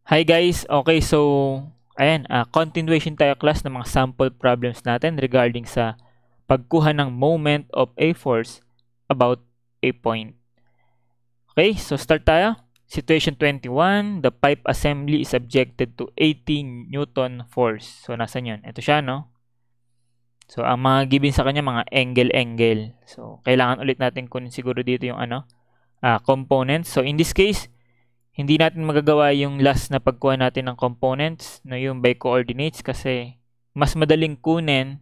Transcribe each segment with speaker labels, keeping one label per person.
Speaker 1: Hi guys! Okay, so ayan, continuation tayo class ng mga sample problems natin regarding sa pagkuha ng moment of a force about a point. Okay, so start tayo. Situation 21, the pipe assembly is subjected to 80 Newton force. So nasan yun? Ito siya, no? So ang mga given sa kanya, mga angle. So kailangan ulit natin kunin siguro dito yung components. So in this case, hindi natin magagawa yung last na pagkuha natin ng components, no, yung by coordinates, kasi mas madaling kunin,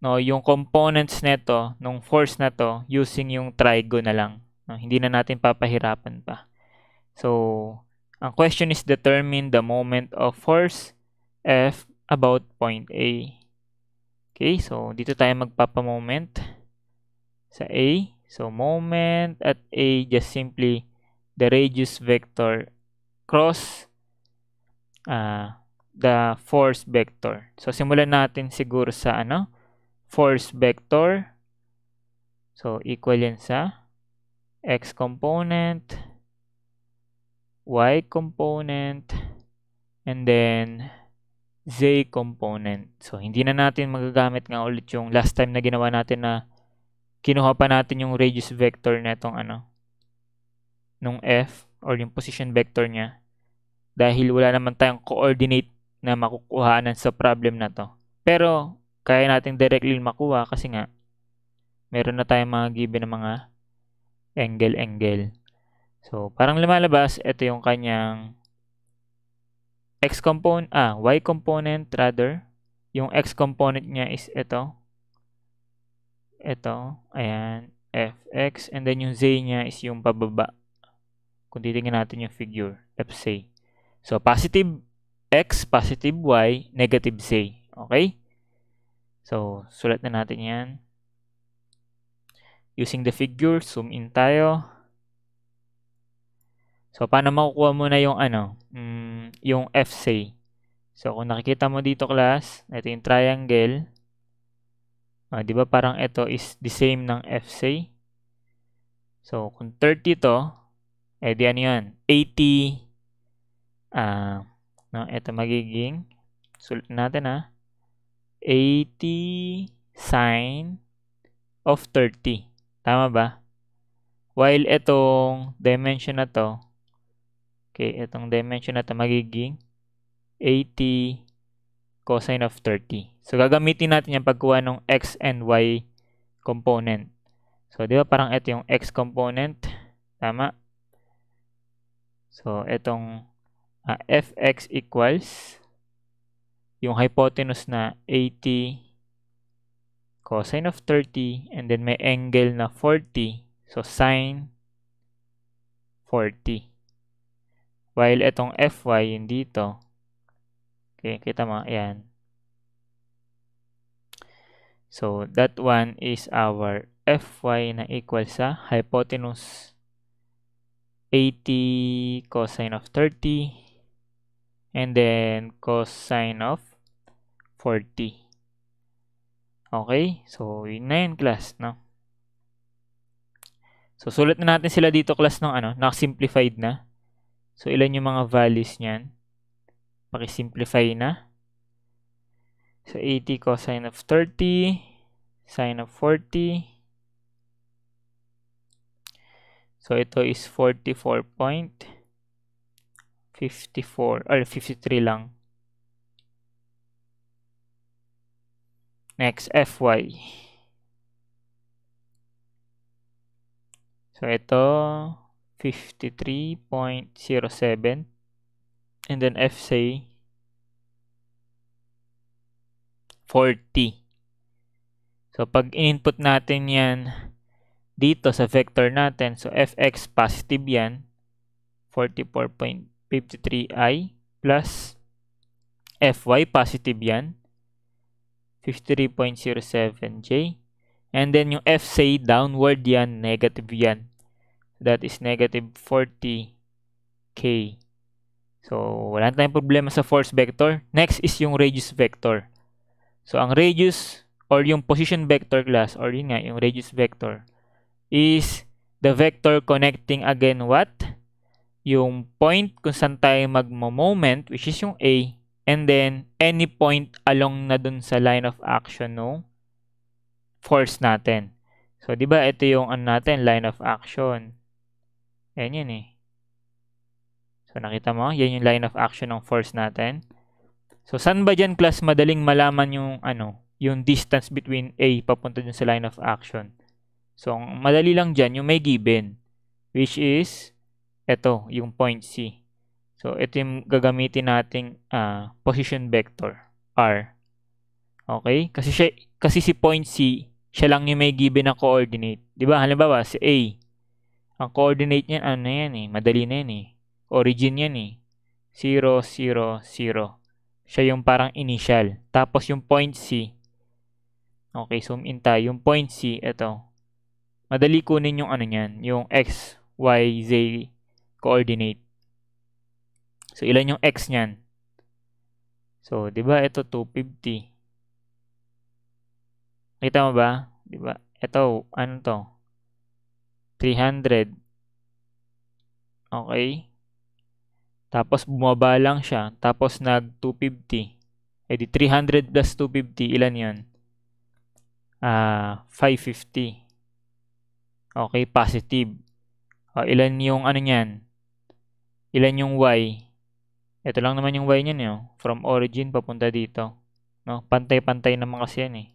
Speaker 1: no, yung components nito nung force na to using yung trigo na lang, no, hindi na natin papahirapan pa. So ang question is determine the moment of force F about point A. Okay, so dito tayo magpapamoment sa A. So moment at A, just simply the radius vector cross the force vector. So simulan natin siguro sa force vector. So equal yan sa x component, y component, and then z component. So hindi na natin magagamit nga ulit yung last time na ginawa natin na kinuha pa natin yung radius vector na itong nung f or yung position vector niya, dahil wala naman tayong coordinate na makukuhanan sa problem na to. Pero kaya natin directly makuha kasi nga meron na tayong mga given na mga angle. So parang lumalabas, ito yung kanyang y component rather. Yung x component niya is ito, ayan, fx, and then yung z niya is yung pababa. Kung titingnan natin yung figure, fz. So positive x, positive y, negative z. Okay? So sulat na natin yan. Using the figure, zoom in tayo. So paano makukuha mo na yung yung fz? So kung nakikita mo dito class, ito yung triangle. Di ba parang ito is the same ng fz? So kung 30 to, di ano yun? 80 ito magiging, sulat natin 80 sine of 30. Tama ba? While itong dimension na to, itong dimension na to magiging 80 cosine of 30. So gagamitin natin yung pagkuha ng x and y component. So di ba parang ito yung x component, tama? So itong fx equals yung hypotenuse na 80 cosine of 30, and then may angle na 40, so sine 40. While itong fy yun dito, kita mo, ayan. So that one is our fy na equal sa hypotenuse 80 cosine of 30, and then cosine of 40. Okay, so yun na yun class, no? So sulat na natin sila dito class ng naka-simplified na. So ilan yung mga values niyan? Paki-simplify na. So 80 cosine of 30, sine of 40. So ito is 44.54 or 53 lang. Next, fy. So ito 53.07, and then fz 40. So pag in-input natin yan dito sa vector natin, so fx positive yan, 44.53i, plus fy positive yan, 53.07j, and then yung fz downward yan, negative yan. That is negative 40k. So wala tayong problema sa force vector. Next is yung radius vector. So ang radius or yung position vector class, or yun nga, yung radius vector, is the vector connecting again what? yung point kung saan tayo magmo-moment, which is yung A, and then any point along na dun sa line of action no force natin. So, di ba ito yung natin, line of action. Ayan yun eh. So, nakita mo? Yan yung line of action ng force natin. So, saan ba dyan, class, madaling malaman yung, yung distance between A papunta dun sa line of action? So, ang madali lang dyan, yung may given, which is, ito, yung point C. So, ito yung gagamitin nating position vector, R. Okay? Kasi si point C, siya lang yung may given na coordinate. Di ba? Halimbawa, si A, ang coordinate niya, yan eh, madali na yan eh. Origin yan eh. 0, 0, 0. Siya yung parang initial. Tapos yung point C, okay, zoom in tayo. Yung point C, ito. Madali kunin yung niyan, yung X, Y, Z coordinate. So, ilan yung X niyan? So, di ba, ito 250. Kita mo ba? Di ba? Ito, ano to? 300. Okay? Tapos bumaba lang siya. Tapos nag 250. Eh di 300 plus 250, ilan yun? 550. Okay, positive. Ilan yung niyan? Ilan yung Y? Ito lang naman yung Y niyan, no? From origin papunta dito. No? Pantay-pantay naman kasi yan eh.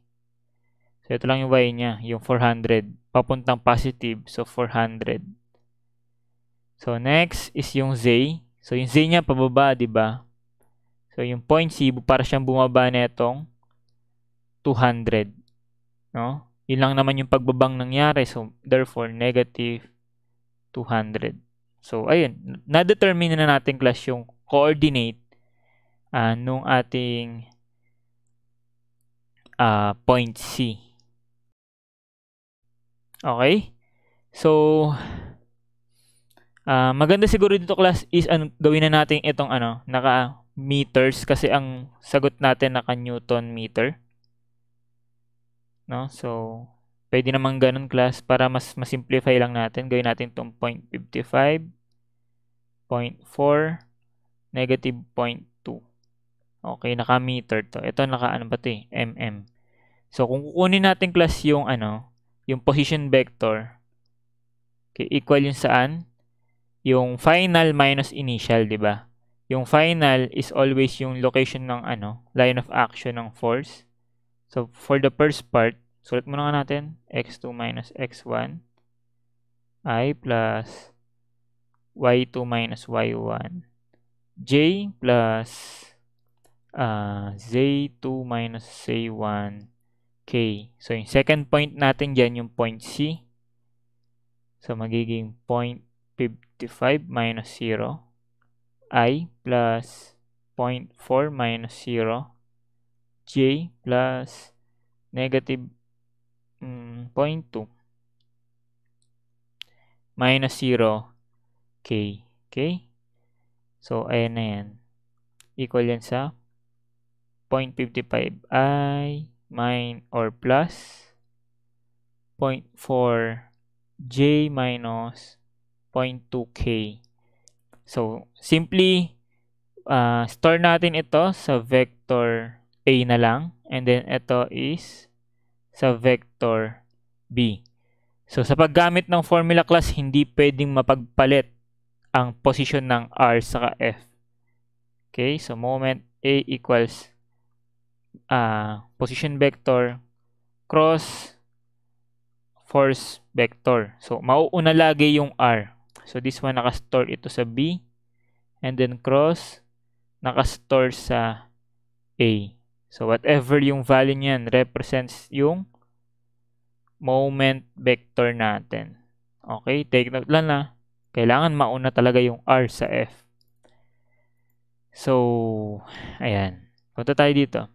Speaker 1: So ito lang yung Y niya, yung 400. Papuntang positive, so 400. So next is yung Z. So yung Z niya pababa, di ba? So yung point C, para siyang bumaba na itong 200. No? Yun lang naman yung pagbabang nangyari. So therefore, negative 200. So ayun, na-determine na natin, class, yung coordinate nung ating point C. Okay? So, maganda siguro dito, class, is gawin na natin itong naka-meters kasi ang sagot natin naka-Newton meter. No? So, pwede naman ganun, class, para mas simplify lang natin. Gawin natin itong 0.55, 0.4, negative 0.2. Okay, naka-meter to. Ito naka-ano ba ito eh? Mm. So, kung kukunin natin, class, yung yung position vector, okay, equal yung saan? Yung final minus initial, di ba? Yung final is always yung location ng line of action ng force. So, for the first part, sulat muna nga natin, x2 minus x1 I plus y2 minus y1 j plus z2 minus z1 k. So, yung second point natin dyan, yung point C. So, magiging 0.55 minus 0 I plus 0.4 minus 0 j plus negative 0.2 minus 0 k. Okay? So, ayan na yan. Equal yan sa 0.55 I or plus 0.4 j minus 0.2 k. So, simply store natin ito sa vector A na lang. And then, ito is sa vector B. So, sa paggamit ng formula, class, hindi pwedeng mapagpalit ang posisyon ng R saka F. Okay? So, moment A equals position vector cross force vector. So, mauuna lagi yung R. So, this one nakastore ito sa B. And then, cross nakastore sa A. So, whatever yung value niyan represents yung moment vector natin. Okay? Take note lang na kailangan mauna talaga yung R sa F. So, ayan. Punta tayo dito.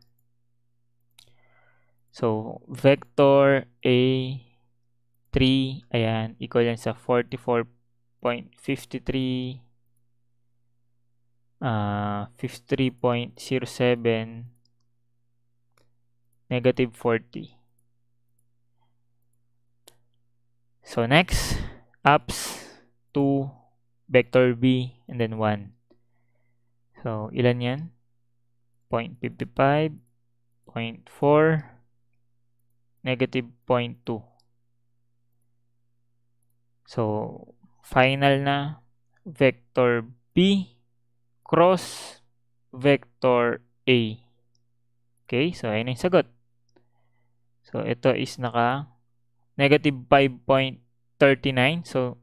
Speaker 1: So, vector A3, ayan, equal yan sa 44.53, 53.07, negative 40. So, next, ups to vector B, and then 1. So, ilan yan? 0.55, 0.4, negative 0.2. So, final na vector B cross vector A. Okay, so ayun yung sagot. So, ito is naka negative 5.39. So,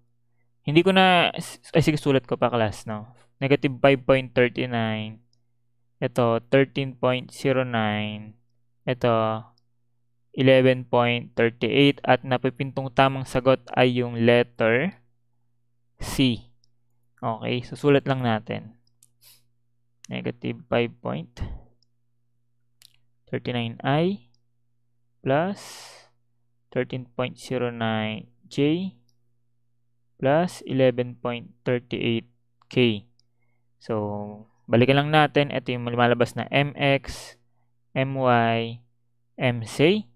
Speaker 1: hindi ko na, sige, sulat ko pa class, no? Negative 5.39. Ito, 13.09. Ito, 11.38. At napipintong tamang sagot ay yung letter C. Okay, susulat lang natin. Negative 5.39i plus 13.09j plus 11.38k. So, balikan lang natin. Ito yung lumalabas na mx, my, mc.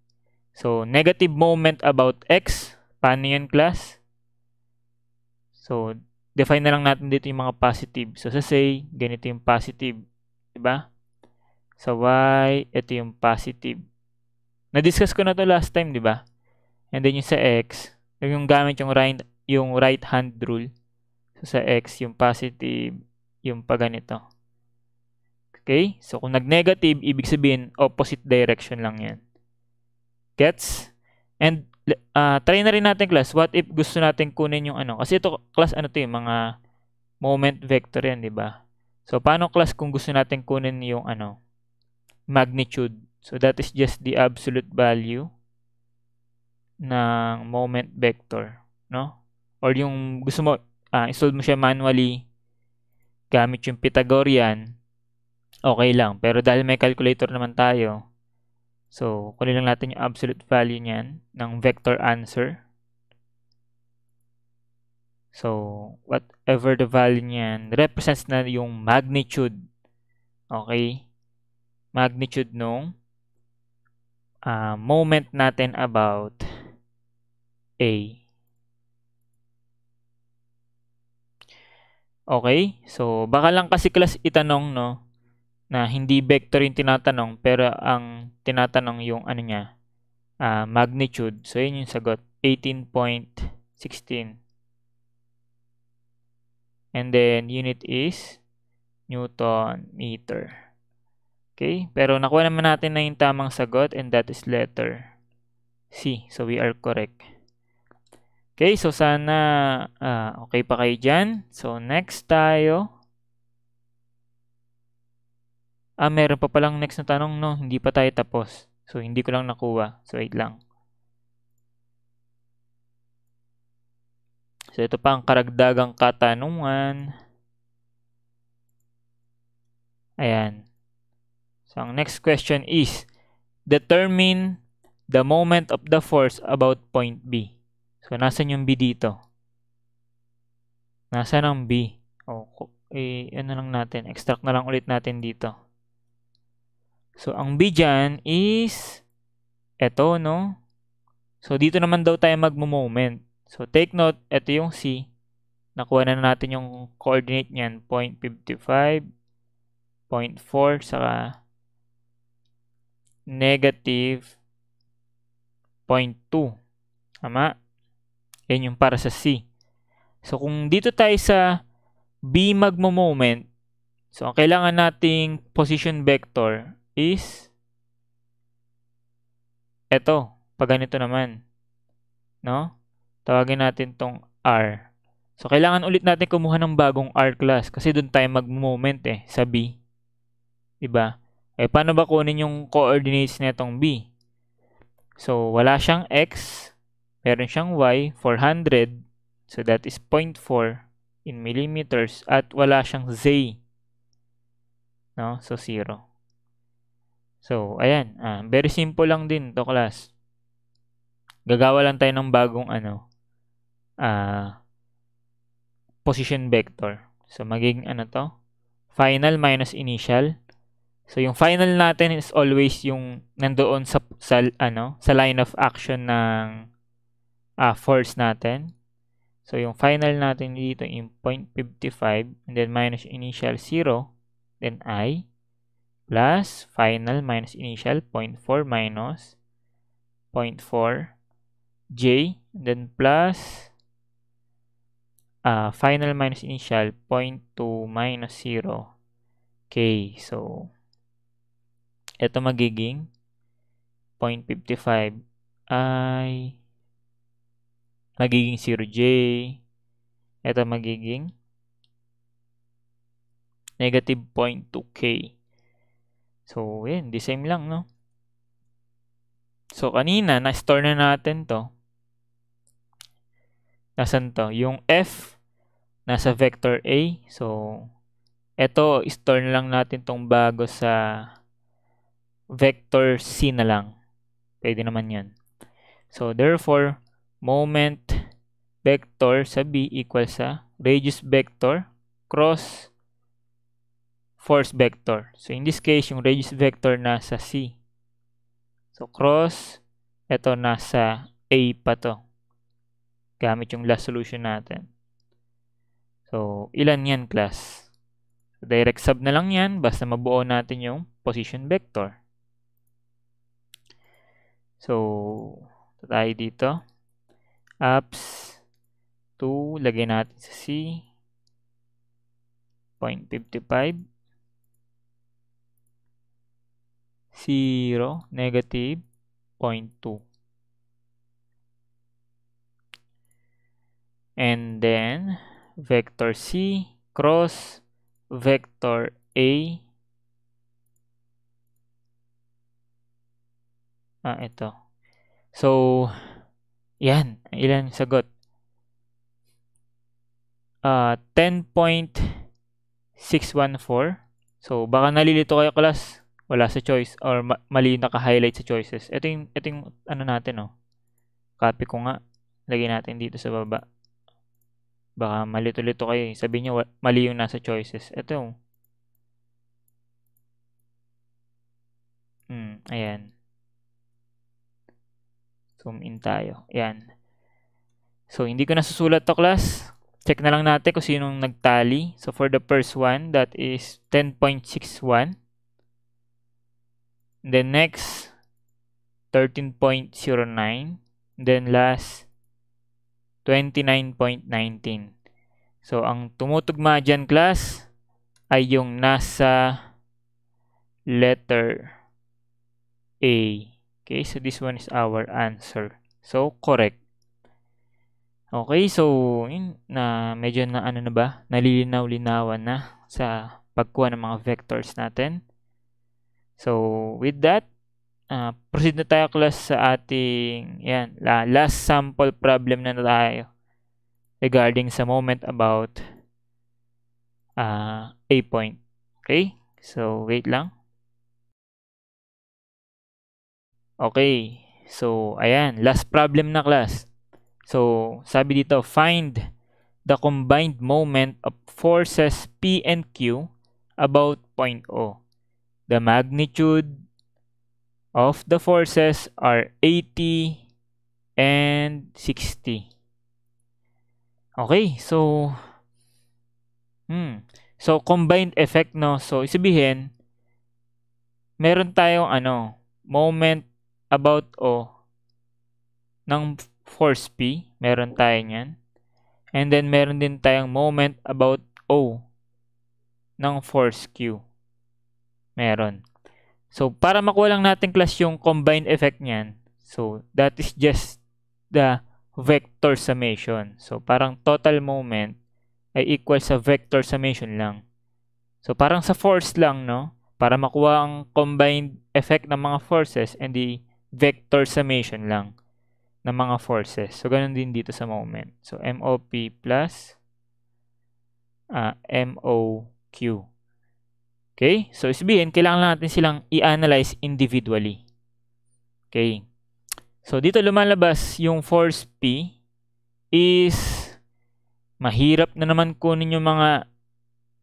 Speaker 1: So, negative moment about x. Paano yun, class? So, define na lang natin dito yung mga positive. So, sa say, ganito yung positive. Diba? Sa y, ito yung positive. Na-discuss ko na to last time, diba? And then yung sa x, yung gamit yung right hand rule. So, sa x, yung positive, yung pa ganito. Okay? So, kung nag-negative, ibig sabihin, opposite direction lang yan. Gets? And, try na rin natin, class. What if gusto natin kunin yung ano? Kasi ito, class, ano to yung mga moment vector yan, di ba? So, paano, class, kung gusto natin kunin yung ano? Magnitude. So, that is just the absolute value ng moment vector, no? Or yung gusto mo, isolve mo siya manually gamit yung Pythagorean, okay lang. Pero dahil may calculator naman tayo, so kunin lang natin yung absolute value niyan ng vector answer. So, whatever the value niyan represents na yung magnitude. Okay? Magnitude nung moment natin about A. Okay? So, baka lang kasi class itanong, no, na hindi vector yung tinatanong, pero ang tinatanong yung ano niya, magnitude. So, yun yung sagot. 18.16. And then, unit is Newton meter. Okay? Pero nakuha naman natin na yung tamang sagot, and that is letter C. So, we are correct. Okay, so sana okay pa kayo dyan. So, next tayo. Meron pa palang next na tanong, no? Hindi pa tayo tapos. So, hindi ko lang nakuha. So, wait lang. So, ito pa ang karagdagang katanungan. Ayan. So, ang next question is, determine the moment of the force about point B. So, nasan yung B dito? Nasaan ang B? Ano lang natin, extract na lang ulit natin dito. So, ang B dyan is eto, no? So, dito naman daw tayo magmo-moment. So, take note, ito yung C. Nakuha na natin yung coordinate niyan, 0.55, 0.4, saka negative 0.2. Tama? Yan yung para sa C. So, kung dito tayo sa B magmo-moment, so, ang kailangan nating position vector is eto, pag ganito naman. No? Tawagin natin tong R. So, kailangan ulit natin kumuha ng bagong R class kasi doon tayo mag-moment sa B. Diba? Paano ba kunin yung coordinates nitong B? So, wala siyang X, meron siyang Y, 400. So, that is 0.4 in millimeters. At wala siyang Z. No? So, 0. So, ayan. Very simple lang din to, class. Gagawa lang tayo ng bagong position vector. So, magiging final minus initial. So, yung final natin is always yung nandoon sa line of action ng force natin. So, yung final natin dito yung 0.55 and then minus initial 0, then I, plus final minus initial 0.4 minus 0.4 J, and then plus final minus initial 0.2 minus 0 K. So, ito magiging 0.55 I magiging 0J. Ito magiging negative 0.2K. So, yun. The same lang, no? So, kanina, na-store na natin to. Nasaan to? Yung F, nasa vector A. So, ito, store na lang natin tong bago sa vector C na lang. Pwede naman yan. So, therefore, moment vector sa B equals sa radius vector cross force vector. So, in this case, yung radius vector nasa C. So, cross, ito nasa A pa to. Gamit yung last solution natin. So, ilan yan, class? So, direct sub na lang yan, basta mabuo natin yung position vector. So, tayo dito. Apps 2, lagay natin sa C. 0.55. 0, negative 0.2. And then, vector C cross vector A. Ito. So, yan. Ilan sagot? 10.614. So, baka nalilito kayo, class. Wala sa choice or mali naka-highlight sa choices. Ito yung ano natin, oh. Copy ko nga. Lagay natin dito sa baba. Baka malito-lito kayo. Sabihin nyo, mali yung nasa choices. Ito. Ayan. Zoom in tayo. Ayan. So, hindi ko nasusulat to, class. Check na lang natin kung sinong nagtali. So, for the first one, that is 10.61. Then next, 13.09. Then last, 29.19. So, ang tumutugma dyan, class, ay yung nasa letter A. Okay, so this one is our answer. So, correct. Okay, so, yun, medyo na ano na ba? Nalilinaw-linawan na sa pagkuha ng mga vectors natin. So, with that, proceed na tayo, class, sa ating last sample problem na tayo regarding sa moment about A point. Okay? So, wait lang. Okay. So, ayan. Last problem na, class. So, sabi dito, find the combined moment of forces P and Q about point O. The magnitude of the forces are 80 and 60. Okay, so combined effect, no? So, isabihin, meron tayong moment about O ng force P. Meron tayo niyan. And then, meron din tayong moment about O ng force Q. Meron. So, para makuha lang natin, class, yung combined effect niyan. So, that is just the vector summation. So, parang total moment ay equal sa vector summation lang. So, parang sa force lang, no? Para makuha ang combined effect ng mga forces and the vector summation lang ng mga forces. So, ganun din dito sa moment. So, MOP plus MOQ. Okay? So, sabihin, kailangan natin silang i-analyze individually. Okay? So, dito lumalabas yung force P is mahirap na naman kunin yung mga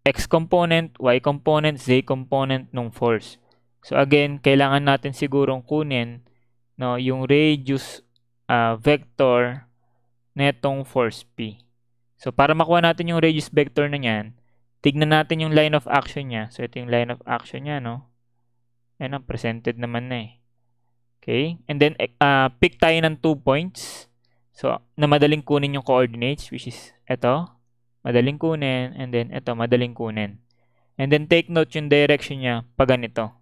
Speaker 1: X component, Y component, Z component ng force. So, again, kailangan natin sigurong kunin yung radius vector netong force P. So, para makuha natin yung radius vector na yan, tignan natin yung line of action niya. So, ito yung line of action niya, no? Ayan, presented naman na eh. Okay? And then, pick tayo ng 2 points. So, na madaling kunin yung coordinates, which is ito. Madaling kunin. And then, ito, madaling kunin. And then, take note yung direction niya pag ganito.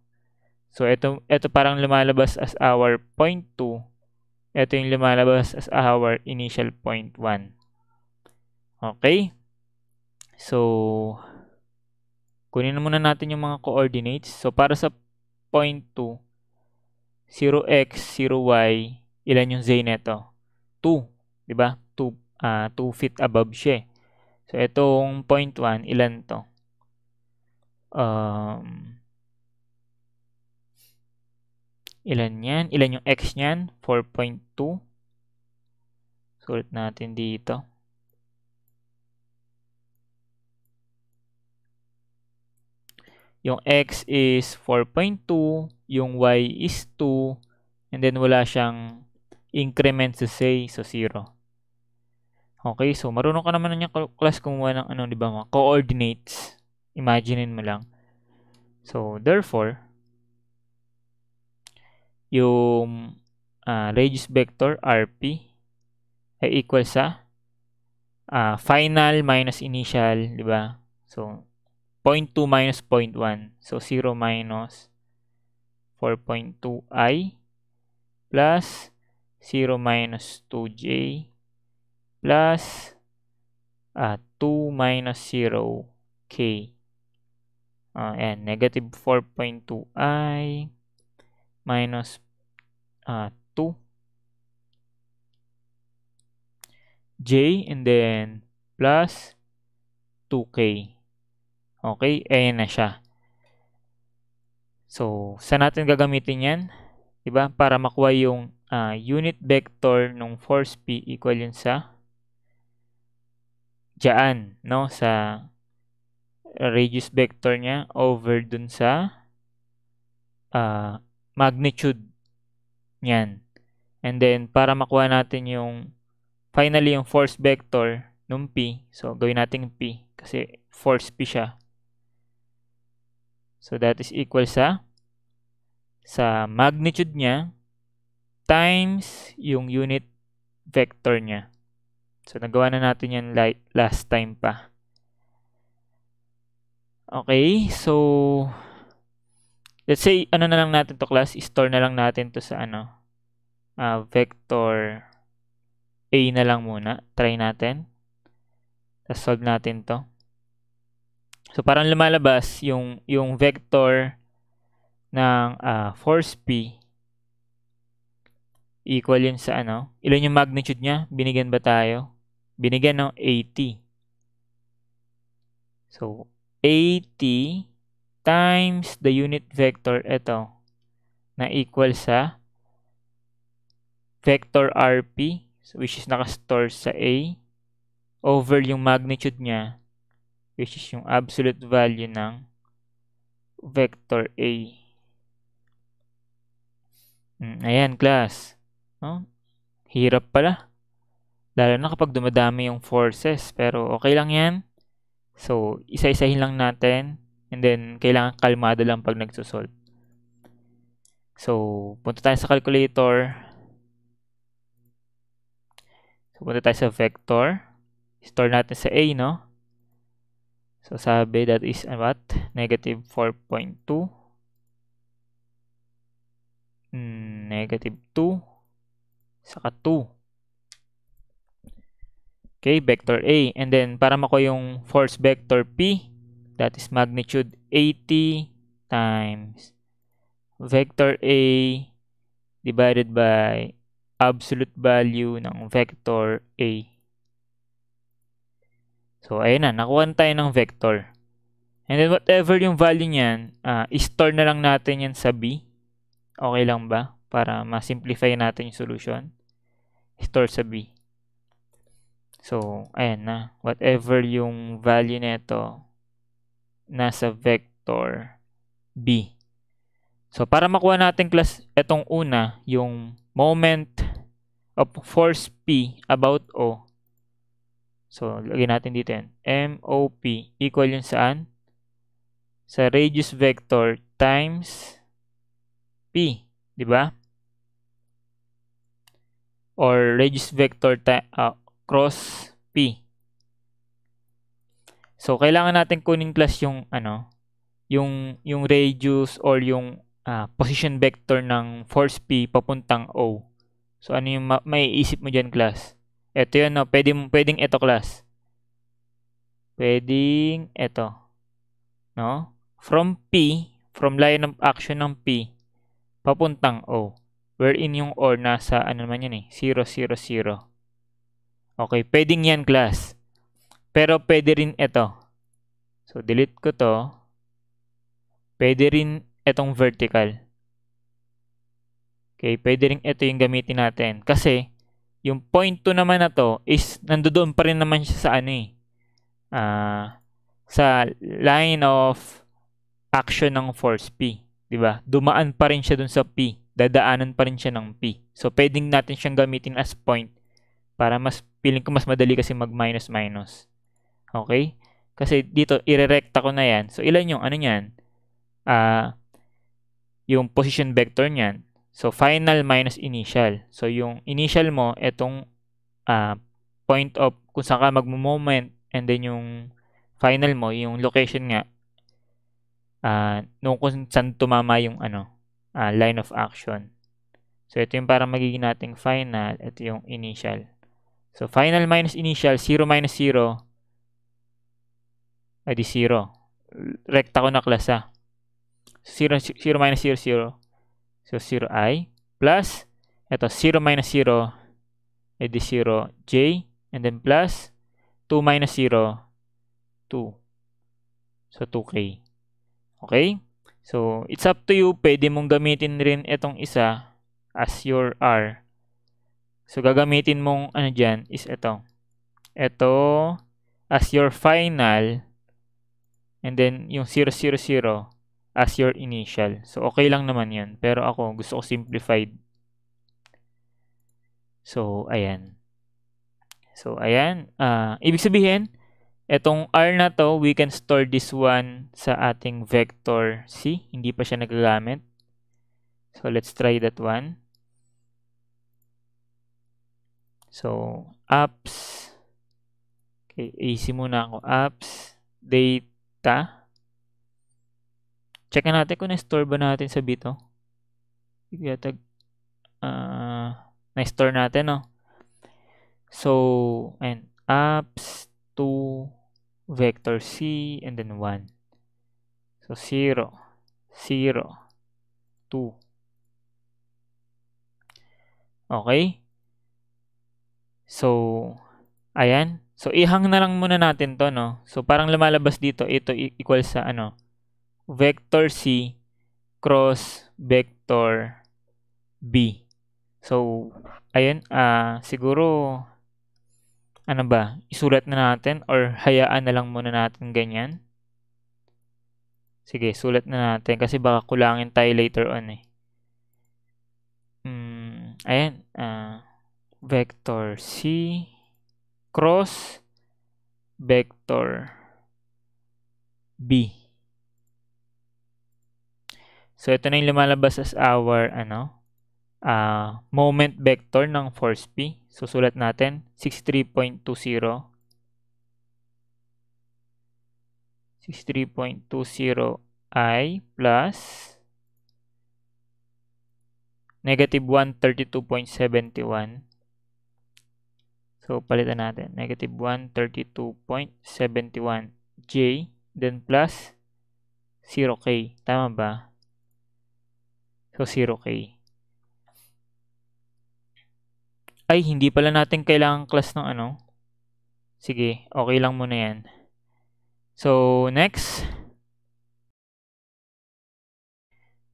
Speaker 1: So, ito parang lumalabas as our point 2. Ito yung lumalabas as our initial point 1. Okay? So, kunin na muna natin yung mga coordinates. So, para sa point 2, 0x, 0y, ilan yung z neto? 2. Diba? 2 feet above siya. So, itong point 1, ilan to? Ilan yan? Ilan yung x niyan? 4.2. Sulit natin dito. Yung x is 4.2, yung y is 2, and then wala siyang increment sa say, so 0. Okay, so marunong ka naman na yung class kumuha ng ano, di ba, mga coordinates. Imaginein mo lang. So, therefore, yung radius vector RP ay equal sa final minus initial, di ba? So, 0.2 minus 0.1. So, 0 minus 4.2i plus 0 minus 2j plus 2 minus 0k. Ayan, negative 4.2i minus 2j and then plus 2k. Okay, ayan na siya. So, saan natin gagamitin yan? Diba? Para makuha yung unit vector ng force P equal yun sa dyan, no? Sa radius vector niya over dun sa magnitude niyan. And then, para makuha natin yung finally yung force vector ng P, so gawin natin P kasi force P siya. So, that is equal sa magnitude niya times yung unit vector niya. So, nagawa na natin yan last time pa. Okay, so let's say, ano na lang natin to class, store na lang natin to sa vector A na lang muna. Try natin. Tapos solve natin to. So, parang lumalabas yung vector ng force P equal yun sa ilan yung magnitude niya? Binigyan ba tayo? Binigyan ng 80. So, 80 times the unit vector, ito, na equal sa vector RP, which is nakastore sa A, over yung magnitude niya, which is yung absolute value ng vector A. Ayan, class. Hirap pala. Lalo na kapag dumadami yung forces. Pero okay lang yan. So, isa-isahin lang natin. And then, kailangan kalmado lang pag nagsosolve. So, punta tayo sa calculator. So, punta tayo sa vector. Store natin sa A, no? So, sabi that is what? Negative 4.2. Negative 2. Saka 2. Okay, vector A. And then, para makuha yung force vector P, that is magnitude 80 times vector A divided by absolute value ng vector A. So, ayun na. Nakuha tayo ng vector. And then, whatever yung value niyan, i-store na lang natin yan sa B. Okay lang ba? Para ma-simplify natin yung solution. Store sa B. So, ayan na. Whatever yung value nito, nasa vector B. So, para makuha natin class, itong una, yung moment of force P about O. So, lagyan natin dito yan. MOP equal yun saan? Sa radius vector times P. Di ba? Or radius vector cross P. So, kailangan natin kunin class yung yung radius or yung position vector ng force P papuntang O. So, ano yung maiisip mo dyan, class? Ito yun, no? Pwedeng ito, class. Pwedeng ito. No? From line of action ng P, papuntang O. Wherein yung or nasa, ano naman yun 0, 0, 0. Okay, pwedeng yan, class. Pero pwede rin ito. So, delete ko to. Pwede rin itong vertical. Okay, pwede rin ito yung gamitin natin. Kasi, yung point 2 naman na to is nandoon pa rin naman siya sa sa line of action ng force P. Diba? Dumaan pa rin siya dun sa P. Dadaanan pa rin siya ng P. So, pwedeng natin siyang gamitin as point para feeling ko mas madali kasi mag-minus-minus. Okay? Kasi dito, irerekta ko na yan. So, ilan yung niyan? Yung position vector niyan. So, final minus initial. So, yung initial mo, itong point of kung saan ka mag-moment, and then yung final mo, yung location nga, kung saan tumama yung line of action. So, ito yung parang magiging nating final. Ito yung initial. So, final minus initial, 0 minus 0, ay di 0. Rekta ko na class 0 minus 0, 0. So, 0i plus, ito, 0 minus 0, ay di 0j, and then plus, 2 minus 0, 2. So, 2k. Okay? So, it's up to you. Pwede mong gamitin rin itong isa as your R. So, gagamitin mong dyan is ito. Ito as your final, and then yung 0, 0, 0 as your initial. So, okay lang naman yan. Pero ako, gusto ko simplified. So, ayan. So, ayan. Ibig sabihin, itong R na to, we can store this one sa ating vector C. Hindi pa siya nagagamit. So, let's try that one. So, apps. Okay, easy muna ako. Apps, data. Check natin kung na-store ba natin sa Bito. Na-store natin, no? So, and apps to vector C and then 1. So, 0, 0, 2. Okay? So, ayan. So, ihang na lang muna natin to, no? So, parang lumalabas dito, ito equal sa vector C cross vector B. So, ayun, siguro, isulat na natin or hayaan na lang muna natin ganyan. Sige, sulat na natin kasi baka kulangin tayo later on Ayan, vector C cross vector B. So, ito na yung lumalabas as our, moment vector ng force P. So, sulat natin, 63.20. 63.20i plus negative 132.71. So, palitan natin. Negative 132.71j, then plus 0k. Tama ba? So, 0k. Ay, hindi pala natin kailangan class ng Sige, okay lang muna yan. So, next.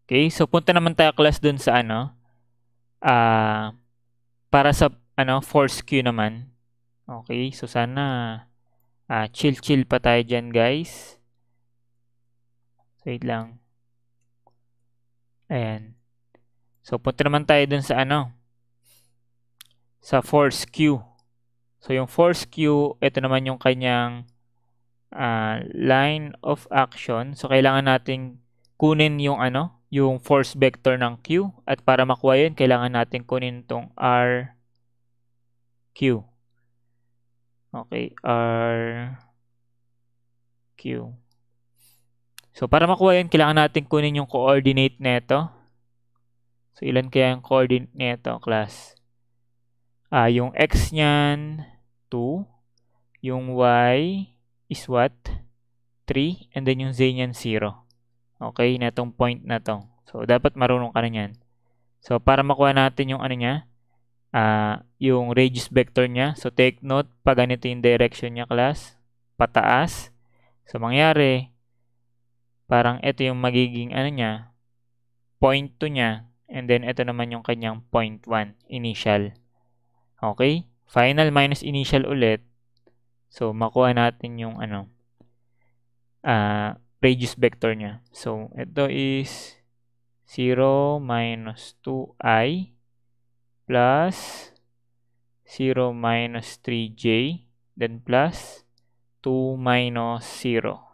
Speaker 1: Okay, so punta naman tayo class dun sa para sa force Q naman. Okay, so sana chill pa tayo dyan, guys. Wait lang. Ayan. So, punta naman tayo dun sa sa force Q. So, yung force Q, ito naman yung kanyang line of action. So, kailangan nating kunin yung yung force vector ng Q. At para makuha yun, kailangan nating kunin itong RQ. Okay, RQ. So, para makuha yun, kailangan natin kunin yung coordinate nito. So, ilan kaya yung coordinate nito, class? Yung x niyan, 2. Yung y is what? 3. And then yung z niyan, 0. Okay, na itong point na to. So, dapat marunong ka na yan. So, para makuha natin yung niya, yung radius vector niya. So, take note, pag ganito yung direction niya, class, pataas. So, mangyari, parang ito yung magiging niya, point 2 niya. And then, ito naman yung kanyang point 1, initial. Okay? Final minus initial ulit. So, makuha natin yung radius vector niya. So, ito is 0 minus 2i plus 0 minus 3j, then plus 2 minus 0.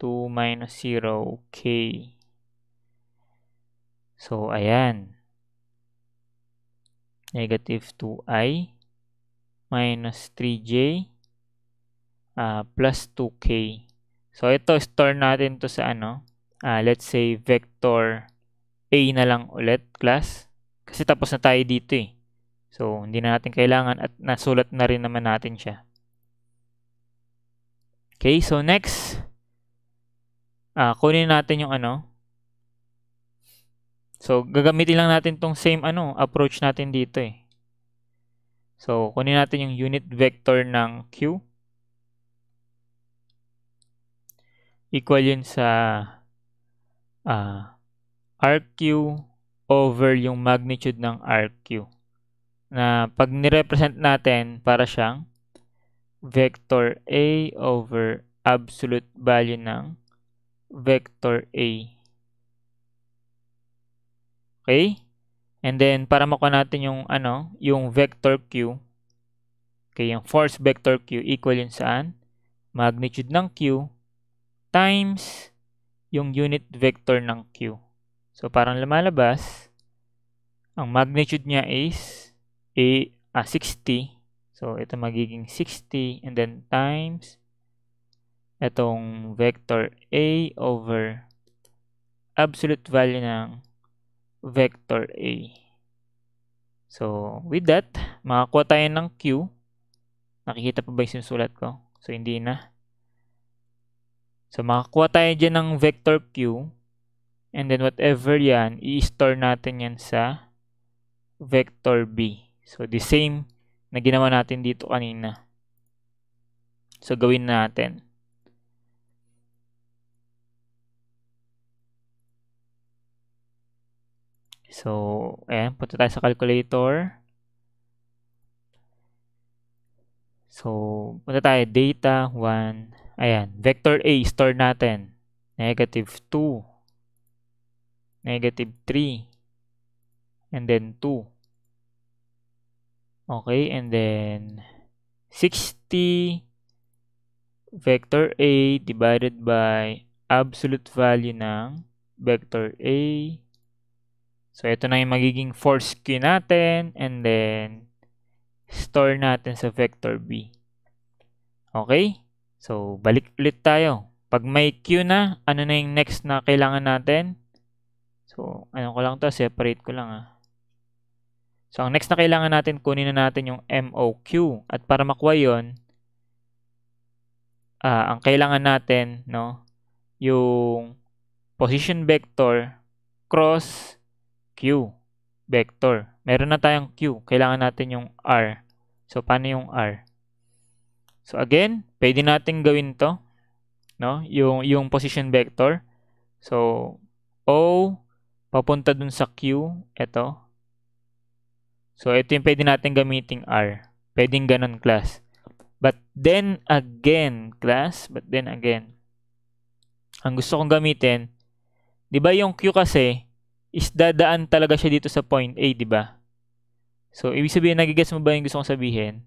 Speaker 1: 2 minus 0k. So, ayan. Negative 2i minus 3j plus 2k. So, ito, store natin to sa let's say, vector A na lang ulit, class. Kasi tapos na tayo dito eh. So, hindi na natin kailangan at nasulat na rin naman natin siya. Okay, so next, kunin natin yung So, gagamitin lang natin tong same approach natin dito eh. So, kunin natin yung unit vector ng Q. Equal yun sa RQ over yung magnitude ng RQ. Na pag nirepresent natin, para siyang vector A over absolute value ng vector A. Okay? And then, para makuha natin yung yung vector Q, okay, yung force vector Q, equal yun saan? Magnitude ng Q times yung unit vector ng Q. So, parang lumalabas, ang magnitude niya is 60. So, ito magiging 60 and then times itong vector A over absolute value ng vector A. So, with that, makakuha tayo ng Q. Nakikita pa ba yung sinusulat ko? So, hindi na. So, makakuha tayo dyan ng vector Q. And then, whatever yan, i-store natin yan sa vector B. So, the same na ginawa natin dito kanina. So, gawin natin. So, ayan, punta tayo sa calculator. So, punta tayo, data 1. Ayan, vector A, store natin. Negative 2. Negative 3. And then 2. Okay, and then 60 vector A divided by absolute value ng vector A. So, ito na yung magiging force Q natin. And then, store natin sa vector B. Okay? So, balik ulit tayo. Pag may Q na, ano na yung next na kailangan natin? So, ko lang to, separate ko lang So, ang next na kailangan natin, kunin na natin yung MOQ. At para makuha yun, ang kailangan natin, yung position vector cross Q vector. Meron na tayong Q. Kailangan natin yung R. So, paano yung R? So, again, pwede natin gawin to, yung position vector. So, O, papunta dun sa Q, ito. So, ito yung pwede natin gamiting R. Pwedeng ganun, class. But then again, class, ang gusto kong gamitin, di ba yung Q kasi, is dadaan talaga siya dito sa point A, di ba? So, ibig sabihin, nagigets mo ba yung gusto kong sabihin?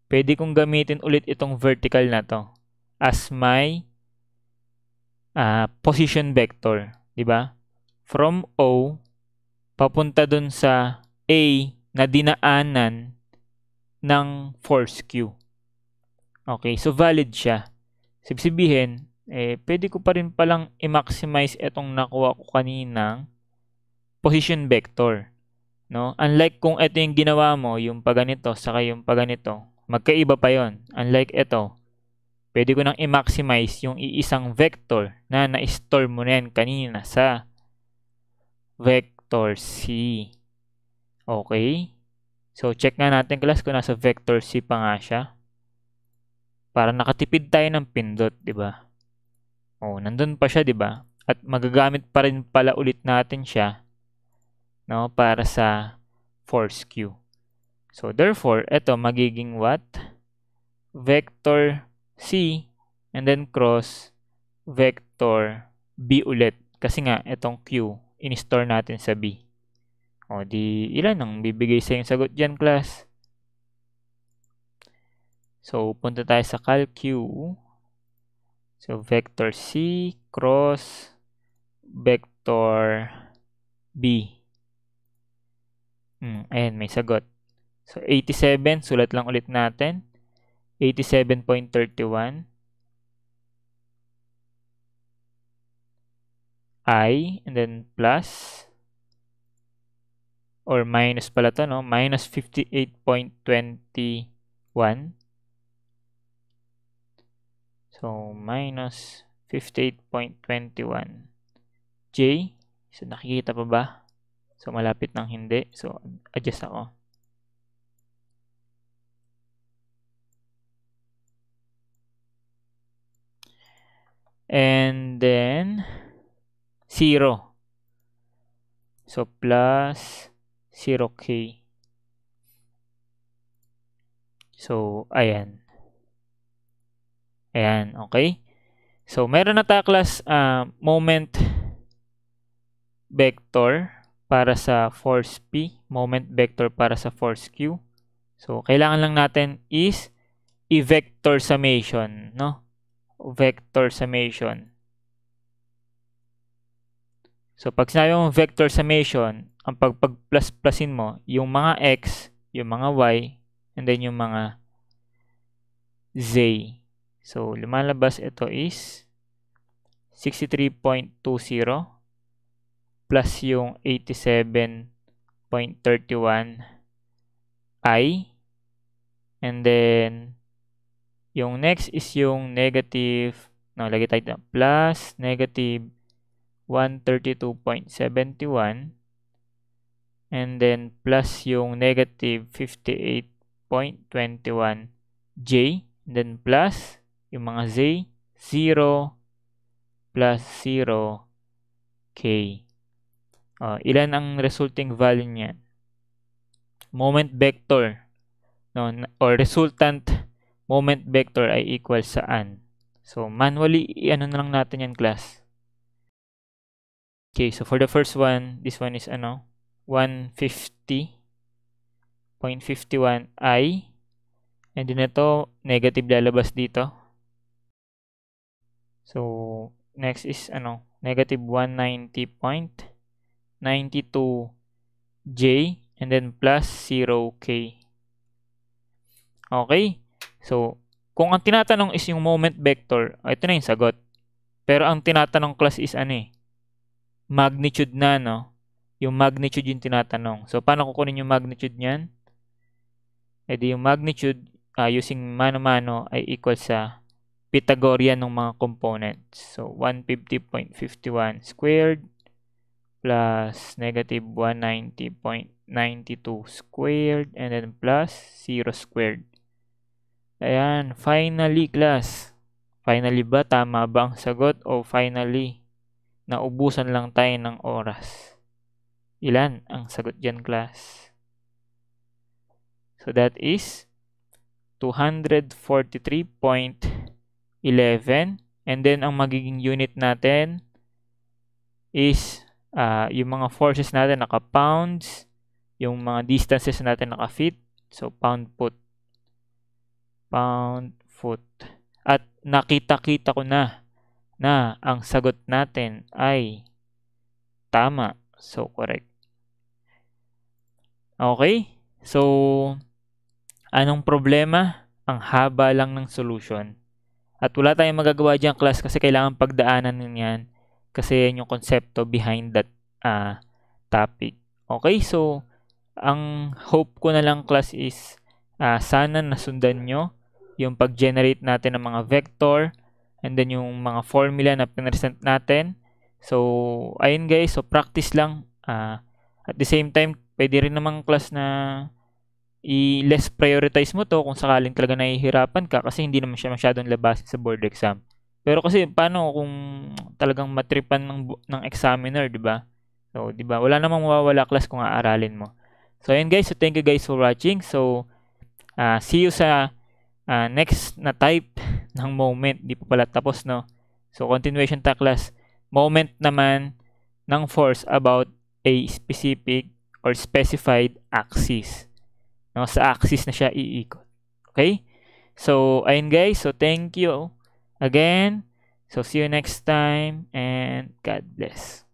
Speaker 1: Pwede kong gamitin ulit itong vertical na to as my position vector. Diba? From O, papunta dun sa A na dinaanan ng force Q. Okay, so valid siya. So, ibig sabihin, pwede ko pa rin palang i-maximize itong nakuha ko kaninang position vector. No? Unlike kung ito yung ginawa mo, yung paganito, saka yung paganito, magkaiba pa yon. Unlike ito, pwede ko nang i-maximize yung iisang vector na na-store mo na yan kanina sa vector C. Okay? So, check nga natin class kung nasa vector C pa nga siya. Para nakatipid tayo ng pindot, di ba? Oh, nandun pa siya, di ba? At magagamit pa rin pala ulit natin siya, no, para sa force Q. So, therefore, ito magiging what? Vector C and then cross vector B ulit. Kasi nga, itong Q, in-store natin sa B. O, di ilan ang bibigay sa yung sagot dyan, class? So, punta tayo sa calq. So, vector C cross vector B. Ayan, may sagot. So, 87, sulat lang ulit natin. 87.31 I, and then plus, or minus pala to, no? Minus 58.21. So, minus 58.21 J. So, nakikita pa ba? So, malapit ng hindi. So, adjust ako. And then, 0. So, plus 0K. So, ayan. Ayan, okay? So, meron na tayo class moment vector para sa force P, moment vector para sa force Q. So, kailangan lang natin is i-vector summation, no? Vector summation. So, pag sinabi mong vector summation, ang pagpag-plus-plusin mo, yung mga x, yung mga y, and then yung mga z. So, lumalabas ito is 63.20 plus yung 87.31 I. And then, yung next is yung negative, lagay tayo dito, plus negative 132.71. And then, plus yung negative 58.21 J. And then, plus yung mga Z, 0 plus 0 K. Ilan ang resulting value niyan? Moment vector, no, or resultant moment vector ay equal saan? So, manually, i-ano na lang natin yan, class. Okay, so for the first one, this one is 150.51 I. And then ito, negative lalabas dito. So, next is negative 190.92 J. And then plus 0K. Okay? So, kung ang tinatanong is yung moment vector, ito na yung sagot. Pero ang tinatanong class is magnitude na, no? Yung magnitude yung tinatanong. So, paano kukunin yung magnitude niyan? Di yung magnitude using mano-mano ay equal sa Pythagorean ng mga components. So, 150.51 squared plus negative 190.92 squared and then plus 0 squared. Ayan, finally class. Finally ba? Tama ba ang sagot? O finally, naubusan lang tayo ng oras? Ilan ang sagot dyan, class? So that is 243.11. And then, ang magiging unit natin is yung mga forces natin naka-pounds, yung mga distances natin naka-fit. So, pound foot. At nakita-kita ko na ang sagot natin ay tama. So, correct. Okay? So, anong problema? Ang haba lang ng solution. At wala tayong magagawa dyan, class, kasi kailangan pagdaanan yan kasi yan yung konsepto behind that topic. Okay? So, ang hope ko na lang, class, is sana nasundan nyo yung pag-generate natin ng mga vector and then yung mga formula na pinresent natin. So, ayun guys. So, practice lang. At the same time, pwede rin naman, class, na i-less prioritize mo to kung sakaling talaga nahihirapan ka kasi hindi naman siya masyadong labasin sa board exam. Pero kasi paano kung talagang matripan ng examiner, di ba? So, di ba? Wala namang mawawala, class, kung aaralin mo. So, ayun guys. So, thank you guys for watching. So, see you sa next na type ng moment. Di pa pala tapos, no? So, continuation ta, class. Moment naman ng force about a specific or specified axis. No, sa axis na siya iikot. Okay? So, ayun guys. So, thank you again. So, see you next time and God bless.